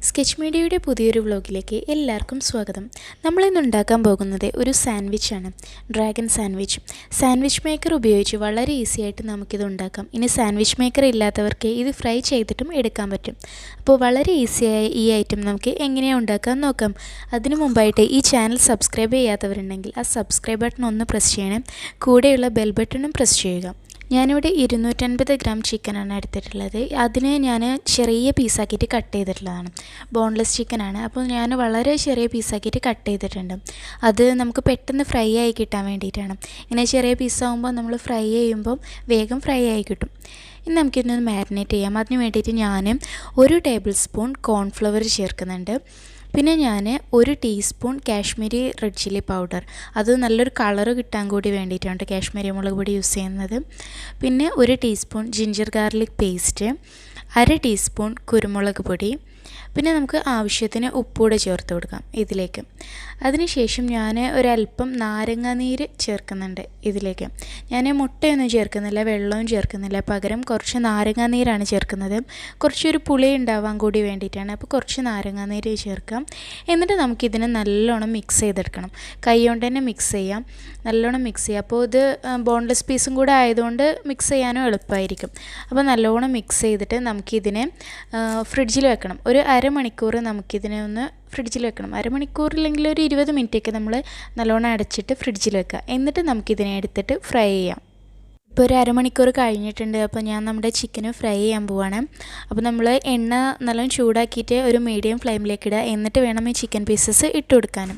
Sketch മീഡിയയുടെ പുതിയൊരു വ്ലോഗിലേക്ക് എല്ലാവർക്കും സ്വാഗതം. നമ്മളിന്ന് ഉണ്ടാക്കാൻ പോകുന്നത് ഒരു സാൻഡ്വിച്ചാണ്, ഡ്രാഗൺ സാൻഡ്വിച്ച്. സാൻഡ്വിച്ച് മേക്കർ ഉപയോഗിച്ച് വളരെ ഈസി ആയിട്ട് നമുക്കിത് ഉണ്ടാക്കാം. ഇനി സാൻഡ്വിച്ച് മേക്കർ ഇല്ലാത്തവർക്ക് ഇത് ഫ്രൈ ചെയ്തിട്ടും എടുക്കാൻ പറ്റും. അപ്പോൾ വളരെ ഈസിയായ ഈ ഐറ്റം നമുക്ക് എങ്ങനെയാണ് ഉണ്ടാക്കാൻ നോക്കാം. അതിനു മുമ്പായിട്ട് ഈ ചാനൽ സബ്സ്ക്രൈബ് ചെയ്യാത്തവരുണ്ടെങ്കിൽ ആ സബ്സ്ക്രൈബ് ബട്ടൺ ഒന്ന് പ്രസ് ചെയ്യണം. കൂടെയുള്ള ബെൽ ബട്ടണും പ്രസ് ചെയ്യുക. ഞാനിവിടെ 250 ഗ്രാം ചിക്കനാണ് എടുത്തിട്ടുള്ളത്. അതിന് ഞാൻ ചെറിയ പീസാക്കിയിട്ട് കട്ട് ചെയ്തിട്ടുള്ളതാണ്. ബോൺലെസ് ചിക്കനാണ്. അപ്പോൾ ഞാൻ വളരെ ചെറിയ പീസാക്കിയിട്ട് കട്ട് ചെയ്തിട്ടുണ്ട്. അത് നമുക്ക് പെട്ടെന്ന് ഫ്രൈ ആയി കിട്ടാൻ വേണ്ടിയിട്ടാണ്. ഇങ്ങനെ ചെറിയ പീസാകുമ്പോൾ നമ്മൾ ഫ്രൈ ചെയ്യുമ്പം വേഗം ഫ്രൈ ആയി കിട്ടും. ഇനി നമുക്കിതൊന്ന് മാരിനേറ്റ് ചെയ്യാം. അതിന് വേണ്ടിയിട്ട് ഞാൻ 1 ടേബിൾ സ്പൂൺ കോൺഫ്ലവർ ചേർക്കുന്നുണ്ട്. പിന്നെ ഞാൻ 1 teaspoon Kashmiri red chilli powder, അത് നല്ലൊരു കളറ് കിട്ടാൻ കൂടി വേണ്ടിയിട്ടാണ് കാശ്മീരി മുളക് പൊടി യൂസ് ചെയ്യുന്നത്. പിന്നെ 1 teaspoon ginger garlic paste, 1/2 teaspoon കുരുമുളക് പൊടി, പിന്നെ നമുക്ക് ആവശ്യത്തിന് ഉപ്പൂടെ ചേർത്ത് കൊടുക്കാം ഇതിലേക്ക്. അതിനുശേഷം ഞാൻ ഒരല്പം നാരങ്ങാനീര് ചേർക്കുന്നുണ്ട് ഇതിലേക്ക്. ഞാൻ മുട്ടയൊന്നും ചേർക്കുന്നില്ല, വെള്ളവും ചേർക്കുന്നില്ല. പകരം കുറച്ച് നാരങ്ങാനീരാണ് ചേർക്കുന്നത്. കുറച്ചൊരു പുളി ഉണ്ടാവാൻ കൂടി വേണ്ടിയിട്ടാണ്. അപ്പോൾ കുറച്ച് നാരങ്ങാനീര് ചേർക്കാം. എന്നിട്ട് നമുക്കിതിനെ നല്ലോണം മിക്സ് ചെയ്തെടുക്കണം. കൈ കൊണ്ട് തന്നെ മിക്സ് ചെയ്യാം, നല്ലോണം മിക്സ് ചെയ്യാം. അപ്പോൾ ഇത് ബോൺലെസ് പീസും കൂടെ ആയതുകൊണ്ട് മിക്സ് ചെയ്യാനും എളുപ്പമായിരിക്കും. അപ്പോൾ നല്ലോണം മിക്സ് ചെയ്തിട്ട് നമുക്കിതിനെ ഫ്രിഡ്ജിൽ വെക്കണം. ഒരു അരമണിക്കൂർ നമുക്കിതിനെ ഒന്ന് ഫ്രിഡ്ജിൽ വെക്കണം. അരമണിക്കൂറില്ലെങ്കിൽ ഒരു 20 മിനിറ്റൊക്കെ നമ്മൾ നല്ലോണം അടച്ചിട്ട് ഫ്രിഡ്ജിൽ വെക്കുക. എന്നിട്ട് നമുക്കിതിനെ എടുത്തിട്ട് ഫ്രൈ ചെയ്യാം. ഇപ്പോൾ ഒരു അരമണിക്കൂർ കഴിഞ്ഞിട്ടുണ്ട്. അപ്പോൾ ഞാൻ നമ്മുടെ ചിക്കന് ഫ്രൈ ചെയ്യാൻ പോവാണ്. അപ്പോൾ നമ്മൾ എണ്ണ നല്ലോണം ചൂടാക്കിയിട്ട് ഒരു മീഡിയം ഫ്ലെയിമിലേക്ക് ഇടുക. എന്നിട്ട് വേണം ഈ ചിക്കൻ പീസസ് ഇട്ട് കൊടുക്കാനും.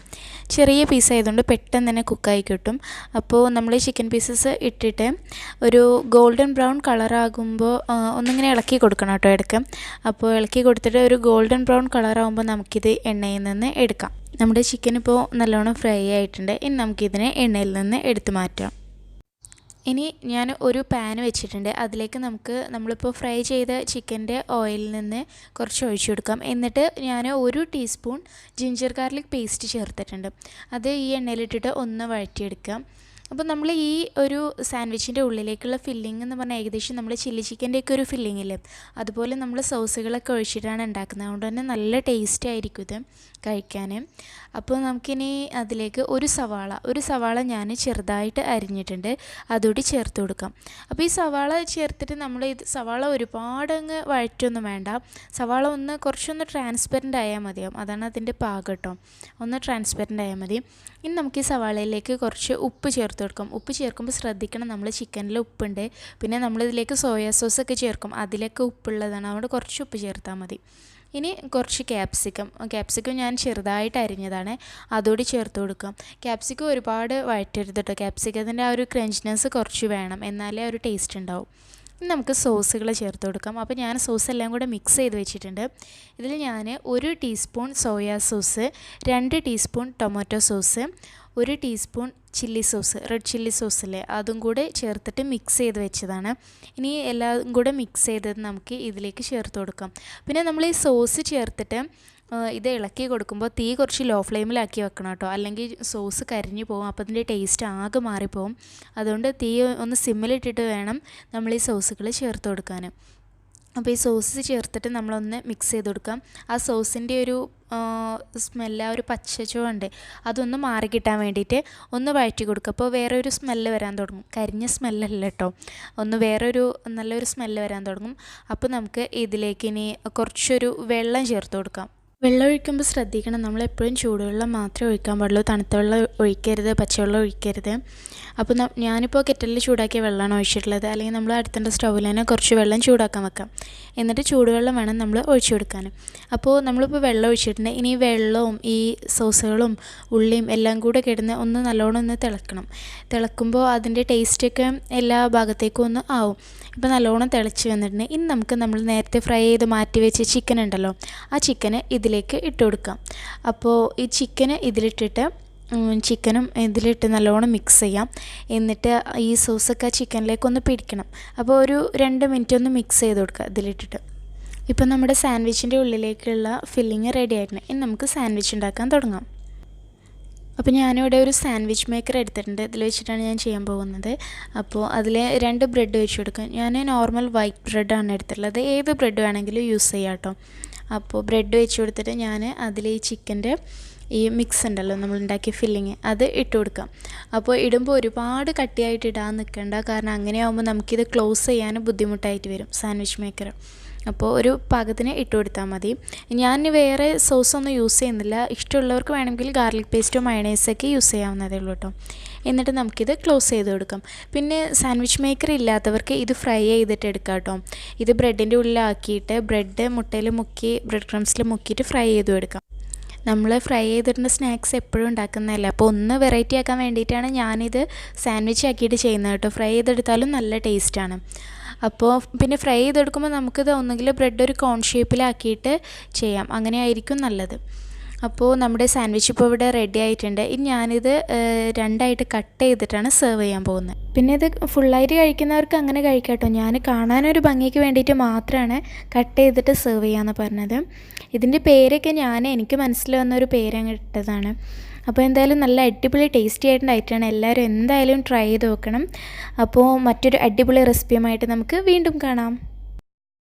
ചെറിയ പീസ് ആയതുകൊണ്ട് പെട്ടെന്ന് തന്നെ കുക്കായി കിട്ടും. അപ്പോൾ നമ്മൾ ചിക്കൻ പീസസ് ഇട്ടിട്ട് ഒരു ഗോൾഡൻ ബ്രൗൺ കളറാകുമ്പോൾ ഒന്നിങ്ങനെ ഇളക്കി കൊടുക്കണം കേട്ടോ ഇടയ്ക്ക്. അപ്പോൾ ഇളക്കി കൊടുത്തിട്ട് ഒരു ഗോൾഡൻ ബ്രൗൺ കളറാകുമ്പോൾ നമുക്കിത് എണ്ണയിൽ നിന്ന് എടുക്കാം. നമ്മുടെ ചിക്കൻ ഇപ്പോൾ നല്ലോണം ഫ്രൈ ആയിട്ടുണ്ട്. ഇനി നമുക്കിതിനെ എണ്ണയിൽ നിന്ന് എടുത്ത് മാറ്റാം. ഇനി ഞാൻ ഒരു പാൻ വെച്ചിട്ടുണ്ട്. അതിലേക്ക് നമ്മളിപ്പോൾ ഫ്രൈ ചെയ്ത ചിക്കൻ്റെ ഓയിലിൽ നിന്ന് കുറച്ച് ഒഴിച്ചു കൊടുക്കാം. എന്നിട്ട് ഞാൻ 1 ടീസ്പൂൺ ജിഞ്ചർ ഗാർലിക് പേസ്റ്റ് ചേർത്തിട്ടുണ്ട്. അത് ഈ എണ്ണയിലിട്ടിട്ട് ഒന്ന് വഴറ്റിയെടുക്കാം. അപ്പോൾ നമ്മൾ ഈ ഒരു സാൻഡ്വിച്ചിൻ്റെ ഉള്ളിലേക്കുള്ള ഫില്ലിംഗ് എന്ന് പറഞ്ഞാൽ ഏകദേശം നമ്മൾ ചില്ലി ചിക്കൻ്റെയൊക്കെ ഒരു ഫില്ലിംഗ് ഇല്ലേ, അതുപോലെ നമ്മൾ സോസുകളൊക്കെ ഒഴിച്ചിട്ടാണ് ഉണ്ടാക്കുന്നത്. അതുകൊണ്ട് തന്നെ നല്ല ടേസ്റ്റ് ആയിരിക്കും ഇത് കഴിക്കാൻ. അപ്പോൾ നമുക്കിനി അതിലേക്ക് ഒരു സവാള ഞാൻ ചെറുതായിട്ട് അരിഞ്ഞിട്ടുണ്ട്, അതുകൂടി ചേർത്ത് കൊടുക്കാം. അപ്പോൾ ഈ സവാള ചേർത്തിട്ട് സവാള ഒരുപാട് അങ്ങ് വഴറ്റൊന്നും വേണ്ട. സവാള കുറച്ചൊന്ന് ട്രാൻസ്പെറൻ്റ് ആയാൽ മതിയാവും. അതാണ് അതിൻ്റെ പാകം കേട്ടോ. ഒന്ന് ട്രാൻസ്പെറൻ്റ് ആയാൽ മതി. ഇനി നമുക്ക് ഈ സവാളയിലേക്ക് കുറച്ച് ഉപ്പ് ചേർത്ത് കൊടുക്കാം. ഉപ്പ് ചേർക്കുമ്പോൾ ശ്രദ്ധിക്കണം, നമ്മൾ ചിക്കനിൽ ഉപ്പുണ്ട്. പിന്നെ നമ്മളിതിലേക്ക് സോയാ സോസൊക്കെ ചേർക്കും, അതിലൊക്കെ ഉപ്പുള്ളതാണ്. അതുകൊണ്ട് കുറച്ച് ഉപ്പ് ചേർത്താൽ മതി. ഇനി കുറച്ച് ക്യാപ്സിക്കം ഞാൻ ചെറുതായിട്ട് അരിഞ്ഞതാണ്, അതുകൂടി ചേർത്ത് കൊടുക്കാം. ക്യാപ്സിക്കം ഒരുപാട് വഴറ്റരുത് കേട്ടോ. ക്യാപ്സിക്കത്തിൻ്റെ ആ ഒരു ക്രഞ്ചിനെസ് കുറച്ച് വേണം, എന്നാലേ ഒരു ടേസ്റ്റ് ഉണ്ടാവും. ഇനി നമുക്ക് സോസുകൾ ചേർത്ത് കൊടുക്കാം. അപ്പോൾ ഞാൻ സോസ് എല്ലാം കൂടെ മിക്സ് ചെയ്ത് വെച്ചിട്ടുണ്ട്. ഇതിൽ ഞാൻ 1 teaspoon soya sauce, 2 teaspoon tomato sauce, 1 teaspoon chilli sauce, red chilli സോസില്ലേ, അതും കൂടെ ചേർത്തിട്ട് മിക്സ് ചെയ്ത് വെച്ചതാണ്. ഇനി എല്ലാം കൂടെ മിക്സ് ചെയ്തത് നമുക്ക് ഇതിലേക്ക് ചേർത്ത് കൊടുക്കാം. പിന്നെ നമ്മൾ ഈ സോസ് ചേർത്തിട്ട് ഇത് ഇളക്കി കൊടുക്കുമ്പോൾ തീ കുറച്ച് ലോ ഫ്ലെയിമിലാക്കി വെക്കണം കേട്ടോ, അല്ലെങ്കിൽ സോസ് കരിഞ്ഞു പോകും. അപ്പോൾ അതിൻ്റെ ടേസ്റ്റ് ആകെ മാറിപ്പോവും. അതുകൊണ്ട് തീ ഒന്ന് സിമ്മിലിട്ടിട്ട് വേണം നമ്മൾ ഈ സോസുകൾ ചേർത്ത് കൊടുക്കാൻ. അപ്പോൾ ഈ സോസ് ചേർത്തിട്ട് നമ്മളൊന്ന് മിക്സ് ചെയ്ത് കൊടുക്കാം. ആ സോസിൻ്റെ ഒരു സ്മെല്ല്, ആ ഒരു പച്ചച്ചുവണ്ട് അതൊന്ന് മാറിക്കിട്ടാൻ വേണ്ടിയിട്ട് ഒന്ന് വഴറ്റി കൊടുക്കുക. അപ്പോൾ വേറെ ഒരു സ്മെല്ല് വരാൻ തുടങ്ങും. കരിഞ്ഞ സ്മെല്ലല്ല കേട്ടോ, വേറൊരു നല്ലൊരു സ്മെല്ല് വരാൻ തുടങ്ങും. അപ്പോൾ നമുക്ക് ഇതിലേക്ക് ഇനി കുറച്ചൊരു വെള്ളം ചേർത്ത് കൊടുക്കാം. വെള്ളം ഒഴിക്കുമ്പോൾ ശ്രദ്ധിക്കണം, നമ്മളെപ്പോഴും ചൂടുവെള്ളം മാത്രമേ ഒഴിക്കാൻ പാടുള്ളൂ. തണുത്ത വെള്ളം ഒഴിക്കരുത്, പച്ചവെള്ളം ഒഴിക്കരുത്. അപ്പോൾ ഞാനിപ്പോൾ കെറ്റലിൽ ചൂടാക്കിയ വെള്ളമാണ് ഒഴിച്ചിട്ടുള്ളത്. അല്ലെങ്കിൽ നമ്മൾ അടുത്തുള്ള സ്റ്റൗവിൽ തന്നെ കുറച്ച് വെള്ളം ചൂടാക്കാൻ വെക്കാം. എന്നിട്ട് ചൂടുവെള്ളം വേണം നമ്മൾ ഒഴിച്ചു കൊടുക്കാൻ. അപ്പോൾ നമ്മളിപ്പോൾ വെള്ളം ഒഴിച്ചിട്ടുണ്ട്. ഇനി വെള്ളവും ഈ സോസുകളും ഉള്ളിയും എല്ലാം കൂടെ കിടന്ന് നല്ലോണം ഒന്ന് തിളക്കണം. തിളക്കുമ്പോൾ അതിൻ്റെ ടേസ്റ്റൊക്കെ എല്ലാ ഭാഗത്തേക്കും ഒന്ന് ആവും. ഇപ്പോൾ നല്ലോണം തിളച്ച് വന്നിട്ടുണ്ട്. ഇനി നമ്മൾ നേരത്തെ ഫ്രൈ ചെയ്ത് മാറ്റി വെച്ച ചിക്കൻ ഉണ്ടല്ലോ, ആ ചിക്കന് ഇതിലേക്ക് ഇട്ട് കൊടുക്കാം. അപ്പോൾ ഈ ചിക്കന് ചിക്കനും ഇതിലിട്ട് നല്ലോണം മിക്സ് ചെയ്യാം. എന്നിട്ട് ഈ സോസൊക്കെ ചിക്കനിലേക്ക് ഒന്ന് പിടിക്കണം. അപ്പോൾ ഒരു 2 മിനിറ്റ് ഒന്ന് മിക്സ് ചെയ്ത് കൊടുക്കുക ഇതിലിട്ടിട്ട്. ഇപ്പോൾ നമ്മുടെ സാൻഡ്വിച്ചിൻ്റെ ഉള്ളിലേക്കുള്ള ഫില്ലിങ് റെഡി ആയിട്ടുണ്ട്. ഇനി നമുക്ക് സാൻഡ്വിച്ച് ഉണ്ടാക്കാൻ തുടങ്ങാം. അപ്പോൾ ഞാനിവിടെ ഒരു സാൻഡ്വിച്ച് മേക്കർ എടുത്തിട്ടുണ്ട്. ഇതിൽ വെച്ചിട്ടാണ് ഞാൻ ചെയ്യാൻ പോകുന്നത്. അപ്പോൾ അതിൽ 2 ബ്രെഡ് വെച്ച് കൊടുക്കാം. ഞാൻ നോർമൽ വൈറ്റ് ബ്രെഡാണ് എടുത്തിട്ടുള്ളത്. ഏത് ബ്രെഡ് വേണമെങ്കിലും യൂസ് ചെയ്യാം കേട്ടോ. അപ്പോൾ ബ്രെഡ് വെച്ച് കൊടുത്തിട്ട് ഞാൻ അതിൽ ഈ ചിക്കൻ്റെ ഈ മിക്സ് ഉണ്ടല്ലോ നമ്മൾ ഉണ്ടാക്കിയ ഫില്ലിങ് അത് ഇട്ട് കൊടുക്കാം. അപ്പോൾ ഇടുമ്പോൾ ഒരുപാട് കട്ടിയായിട്ട് ഇടാൻ നിൽക്കണ്ട, കാരണം അങ്ങനെയാകുമ്പോൾ നമുക്കിത് ക്ലോസ് ചെയ്യാൻ ബുദ്ധിമുട്ടായിട്ട് വരും സാൻഡ്വിച്ച് മേക്കർ. അപ്പോൾ ഒരു പാകത്തിന് ഇട്ട് കൊടുത്താൽ മതി. ഞാൻ വേറെ സോസൊന്നും യൂസ് ചെയ്യുന്നില്ല. ഇഷ്ടമുള്ളവർക്ക് വേണമെങ്കിൽ ഗാർലിക് പേസ്റ്റോ മയണൈസൊക്കെ യൂസ് ചെയ്യാവുന്നതേ ഉള്ളൂ കേട്ടോ. എന്നിട്ട് നമുക്കിത് ക്ലോസ് ചെയ്ത് കൊടുക്കാം. പിന്നെ സാൻഡ്വിച്ച് മേക്കർ ഇല്ലാത്തവർക്ക് ഇത് ഫ്രൈ ചെയ്തിട്ട് എടുക്കാം കേട്ടോ. ഇത് ബ്രെഡിൻ്റെ ഉള്ളിലാക്കിയിട്ട് ബ്രെഡ് മുട്ടയിൽ മുക്കി ബ്രെഡ് ക്രംസിൽ മുക്കിയിട്ട് ഫ്രൈ ചെയ്തും എടുക്കാം. നമ്മൾ ഫ്രൈ ചെയ്തിട്ടുള്ള സ്നാക്സ് എപ്പോഴും ഉണ്ടാക്കുന്നതല്ല, അപ്പോൾ ഒന്ന് വെറൈറ്റി ആക്കാൻ വേണ്ടിയിട്ടാണ് ഞാനിത് സാൻഡ്വിച്ച് ആക്കിയിട്ട് ചെയ്യുന്നത് കേട്ടോ. ഫ്രൈ ചെയ്തെടുത്താലും നല്ല ടേസ്റ്റാണ്. അപ്പോൾ പിന്നെ ഫ്രൈ ചെയ്തെടുക്കുമ്പോൾ നമുക്കിത് ഒന്നുകിൽ ബ്രെഡ് ഒരു കോൺ ഷേപ്പിലാക്കിയിട്ട് ചെയ്യാം, അങ്ങനെ ആയിരിക്കും നല്ലത്. അപ്പോൾ നമ്മുടെ സാൻഡ്വിച്ച് ഇപ്പോൾ ഇവിടെ റെഡി ആയിട്ടുണ്ട്. ഇനി ഞാനിത് രണ്ടായിട്ട് കട്ട് ചെയ്തിട്ടാണ് സെർവ് ചെയ്യാൻ പോകുന്നത്. പിന്നെ ഇത് ഫുള്ളായിട്ട് കഴിക്കുന്നവർക്ക് അങ്ങനെ കഴിക്കാം കേട്ടോ. ഞാൻ കാണാനൊരു ഭംഗിക്ക് വേണ്ടിയിട്ട് മാത്രമാണ് കട്ട് ചെയ്തിട്ട് സെർവ് ചെയ്യാമെന്ന് പറഞ്ഞത്. ഇതിൻ്റെ പേരൊക്കെ എനിക്ക് മനസ്സിൽ വന്നൊരു പേരങ്ങ് ഇട്ടതാണ്. അപ്പോൾ എന്തായാലും നല്ല അടിപൊളി ടേസ്റ്റി ആയിട്ടുണ്ടായിട്ടാണ്. എല്ലാവരും എന്തായാലും ട്രൈ ചെയ്ത് നോക്കണം. അപ്പോൾ മറ്റൊരു അടിപൊളി റെസിപ്പിയുമായിട്ട് നമുക്ക് വീണ്ടും കാണാം.